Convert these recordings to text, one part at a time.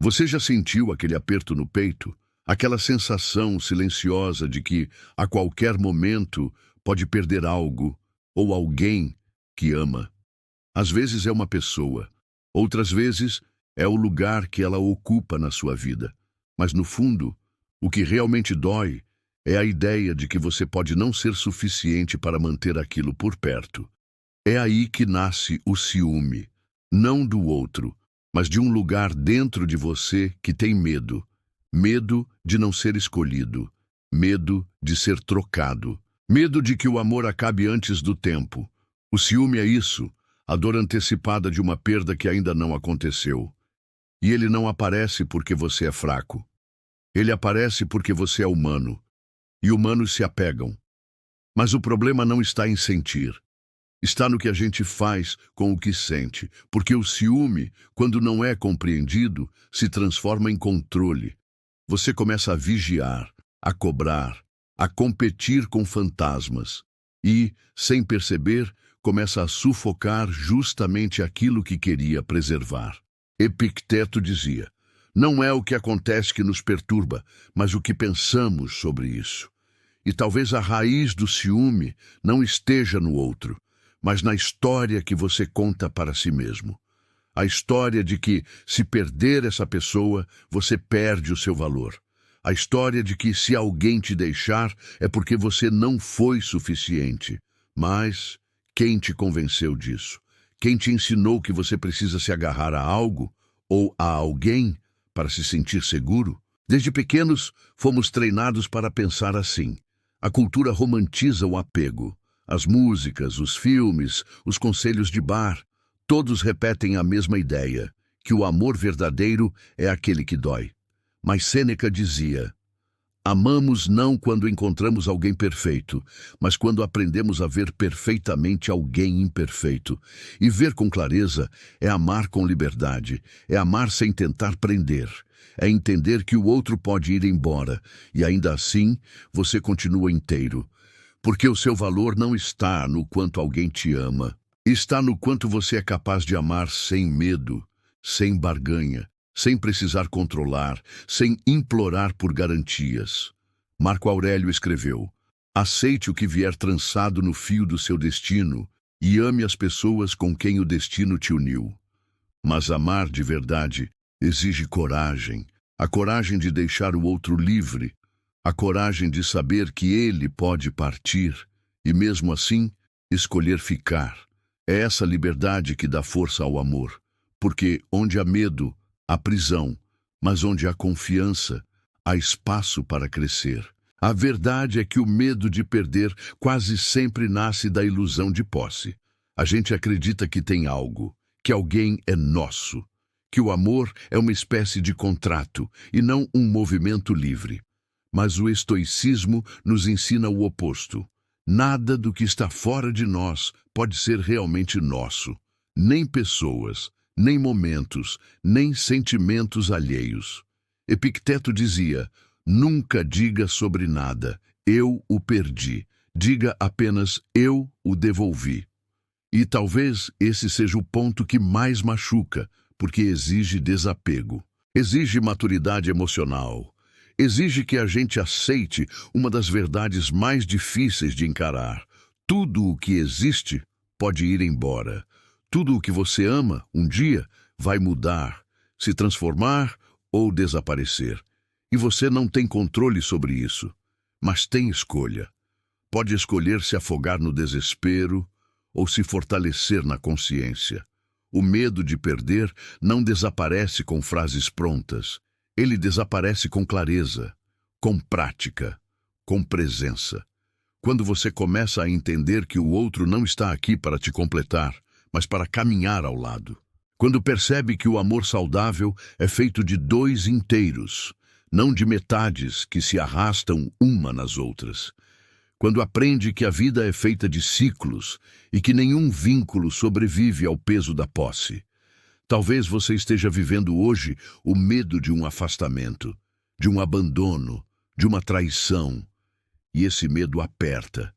Você já sentiu aquele aperto no peito? Aquela sensação silenciosa de que, a qualquer momento, pode perder algo ou alguém que ama. Às vezes é uma pessoa, outras vezes é o lugar que ela ocupa na sua vida. Mas, no fundo, o que realmente dói é a ideia de que você pode não ser suficiente para manter aquilo por perto. É aí que nasce o ciúme, não do outro, mas de um lugar dentro de você que tem medo. Medo de não ser escolhido, medo de ser trocado, medo de que o amor acabe antes do tempo. O ciúme é isso, a dor antecipada de uma perda que ainda não aconteceu. E ele não aparece porque você é fraco. Ele aparece porque você é humano, e humanos se apegam. Mas o problema não está em sentir. Está no que a gente faz com o que sente, porque o ciúme, quando não é compreendido, se transforma em controle. Você começa a vigiar, a cobrar, a competir com fantasmas e, sem perceber, começa a sufocar justamente aquilo que queria preservar. Epicteto dizia: não é o que acontece que nos perturba, mas o que pensamos sobre isso. E talvez a raiz do ciúme não esteja no outro, mas na história que você conta para si mesmo. A história de que, se perder essa pessoa, você perde o seu valor. A história de que, se alguém te deixar, é porque você não foi suficiente. Mas quem te convenceu disso? Quem te ensinou que você precisa se agarrar a algo ou a alguém para se sentir seguro? Desde pequenos, fomos treinados para pensar assim. A cultura romantiza o apego. As músicas, os filmes, os conselhos de bar, todos repetem a mesma ideia, que o amor verdadeiro é aquele que dói. Mas Sêneca dizia: amamos não quando encontramos alguém perfeito, mas quando aprendemos a ver perfeitamente alguém imperfeito. E ver com clareza é amar com liberdade, é amar sem tentar prender, é entender que o outro pode ir embora, e ainda assim você continua inteiro. Porque o seu valor não está no quanto alguém te ama, está no quanto você é capaz de amar sem medo, sem barganha, sem precisar controlar, sem implorar por garantias. Marco Aurélio escreveu: aceite o que vier trançado no fio do seu destino e ame as pessoas com quem o destino te uniu. Mas amar de verdade exige coragem, a coragem de deixar o outro livre, a coragem de saber que ele pode partir e, mesmo assim, escolher ficar. É essa liberdade que dá força ao amor, porque onde há medo, há prisão, mas onde há confiança, há espaço para crescer. A verdade é que o medo de perder quase sempre nasce da ilusão de posse. A gente acredita que tem algo, que alguém é nosso, que o amor é uma espécie de contrato e não um movimento livre. Mas o estoicismo nos ensina o oposto. Nada do que está fora de nós pode ser realmente nosso. Nem pessoas, nem momentos, nem sentimentos alheios. Epicteto dizia: nunca diga sobre nada, eu o perdi. Diga apenas, eu o devolvi. E talvez esse seja o ponto que mais machuca, porque exige desapego. Exige maturidade emocional. Exige que a gente aceite uma das verdades mais difíceis de encarar. Tudo o que existe pode ir embora. Tudo o que você ama, um dia, vai mudar, se transformar ou desaparecer. E você não tem controle sobre isso, mas tem escolha. Pode escolher se afogar no desespero ou se fortalecer na consciência. O medo de perder não desaparece com frases prontas. Ele desaparece com clareza, com prática, com presença. Quando você começa a entender que o outro não está aqui para te completar, mas para caminhar ao lado. Quando percebe que o amor saudável é feito de dois inteiros, não de metades que se arrastam uma nas outras. Quando aprende que a vida é feita de ciclos e que nenhum vínculo sobrevive ao peso da posse. Talvez você esteja vivendo hoje o medo de um afastamento, de um abandono, de uma traição. E esse medo aperta,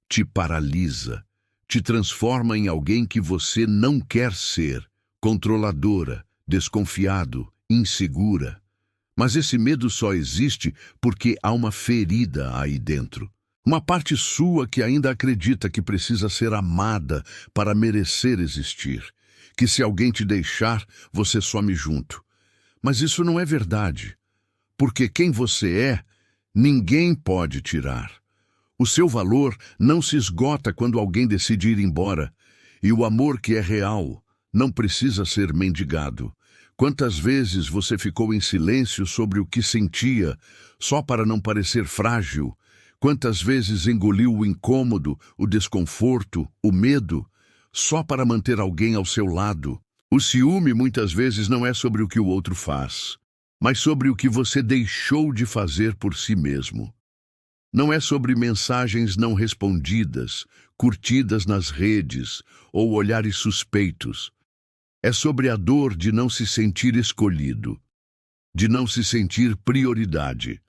te paralisa, te transforma em alguém que você não quer ser, controladora, desconfiado, insegura. Mas esse medo só existe porque há uma ferida aí dentro. Uma parte sua que ainda acredita que precisa ser amada para merecer existir. Que se alguém te deixar, você some junto. Mas isso não é verdade. Porque quem você é, ninguém pode tirar. O seu valor não se esgota quando alguém decide ir embora. E o amor que é real não precisa ser mendigado. Quantas vezes você ficou em silêncio sobre o que sentia, só para não parecer frágil? Quantas vezes engoliu o incômodo, o desconforto, o medo, só para manter alguém ao seu lado? O ciúme muitas vezes não é sobre o que o outro faz, mas sobre o que você deixou de fazer por si mesmo. Não é sobre mensagens não respondidas, curtidas nas redes ou olhares suspeitos. É sobre a dor de não se sentir escolhido, de não se sentir prioridade,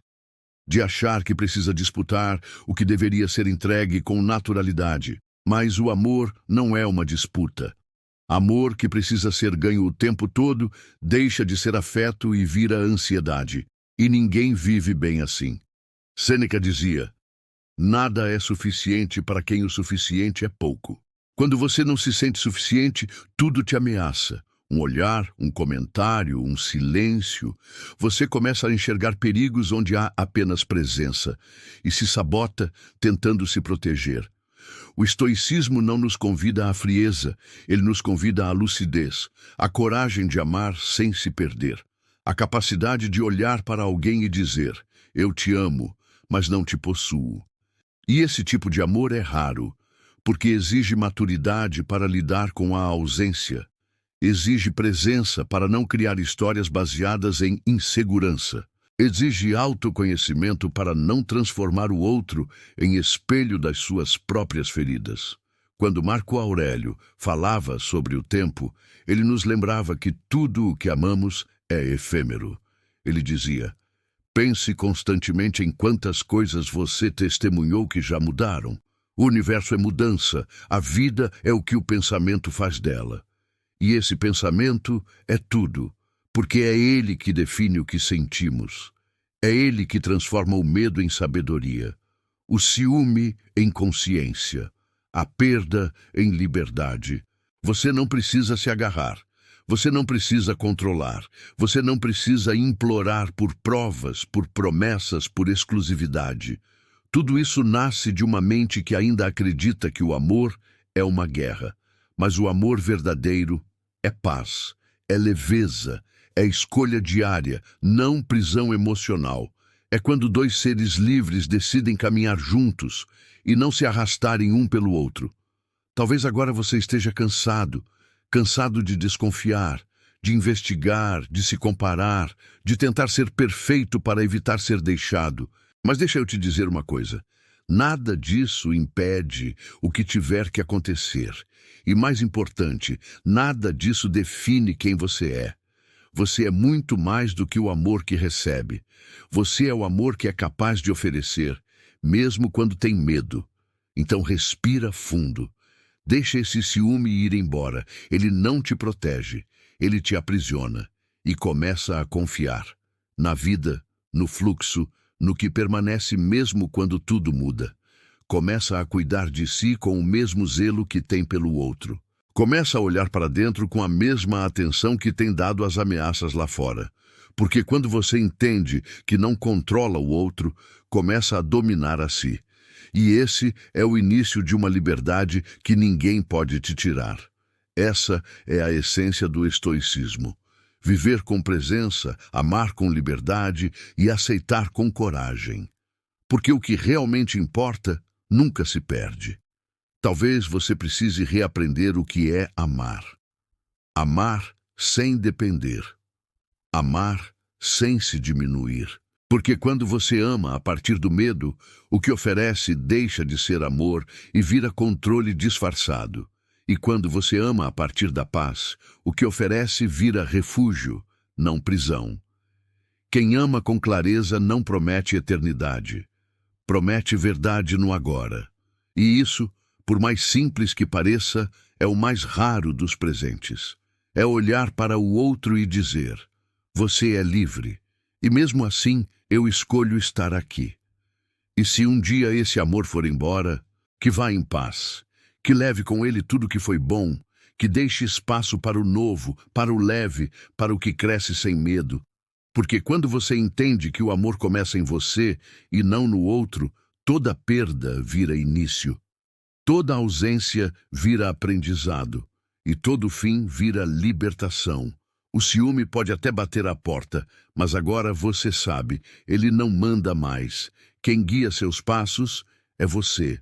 de achar que precisa disputar o que deveria ser entregue com naturalidade. Mas o amor não é uma disputa. Amor que precisa ser ganho o tempo todo deixa de ser afeto e vira ansiedade. E ninguém vive bem assim. Sêneca dizia: nada é suficiente para quem o suficiente é pouco. Quando você não se sente suficiente, tudo te ameaça. Um olhar, um comentário, um silêncio. Você começa a enxergar perigos onde há apenas presença e se sabota tentando se proteger. O estoicismo não nos convida à frieza, ele nos convida à lucidez, à coragem de amar sem se perder, a capacidade de olhar para alguém e dizer: eu te amo, mas não te possuo. E esse tipo de amor é raro, porque exige maturidade para lidar com a ausência. Exige presença para não criar histórias baseadas em insegurança. Exige autoconhecimento para não transformar o outro em espelho das suas próprias feridas. Quando Marco Aurélio falava sobre o tempo, ele nos lembrava que tudo o que amamos é efêmero. Ele dizia: pense constantemente em quantas coisas você testemunhou que já mudaram. O universo é mudança, a vida é o que o pensamento faz dela. E esse pensamento é tudo, porque é ele que define o que sentimos. É ele que transforma o medo em sabedoria, o ciúme em consciência, a perda em liberdade. Você não precisa se agarrar, você não precisa controlar, você não precisa implorar por provas, por promessas, por exclusividade. Tudo isso nasce de uma mente que ainda acredita que o amor é uma guerra. Mas o amor verdadeiro é paz, é leveza, é escolha diária, não prisão emocional. É quando dois seres livres decidem caminhar juntos e não se arrastarem um pelo outro. Talvez agora você esteja cansado, cansado de desconfiar, de investigar, de se comparar, de tentar ser perfeito para evitar ser deixado. Mas deixa eu te dizer uma coisa. Nada disso impede o que tiver que acontecer. E mais importante, nada disso define quem você é. Você é muito mais do que o amor que recebe. Você é o amor que é capaz de oferecer, mesmo quando tem medo. Então respira fundo. Deixa esse ciúme ir embora. Ele não te protege. Ele te aprisiona. E começa a confiar. Na vida, no fluxo, no que permanece mesmo quando tudo muda. Começa a cuidar de si com o mesmo zelo que tem pelo outro. Começa a olhar para dentro com a mesma atenção que tem dado às ameaças lá fora. Porque quando você entende que não controla o outro, começa a dominar a si. E esse é o início de uma liberdade que ninguém pode te tirar. Essa é a essência do estoicismo. Viver com presença, amar com liberdade e aceitar com coragem. Porque o que realmente importa nunca se perde. Talvez você precise reaprender o que é amar. Amar sem depender. Amar sem se diminuir. Porque quando você ama a partir do medo, o que oferece deixa de ser amor e vira controle disfarçado. E quando você ama a partir da paz, o que oferece vira refúgio, não prisão. Quem ama com clareza não promete eternidade. Promete verdade no agora. E isso, por mais simples que pareça, é o mais raro dos presentes. É olhar para o outro e dizer: Você é livre. E mesmo assim, eu escolho estar aqui. E se um dia esse amor for embora, que vá em paz, que leve com ele tudo que foi bom, que deixe espaço para o novo, para o leve, para o que cresce sem medo. Porque quando você entende que o amor começa em você e não no outro, toda perda vira início. Toda ausência vira aprendizado, e todo fim vira libertação. O ciúme pode até bater à porta, mas agora você sabe, ele não manda mais. Quem guia seus passos é você.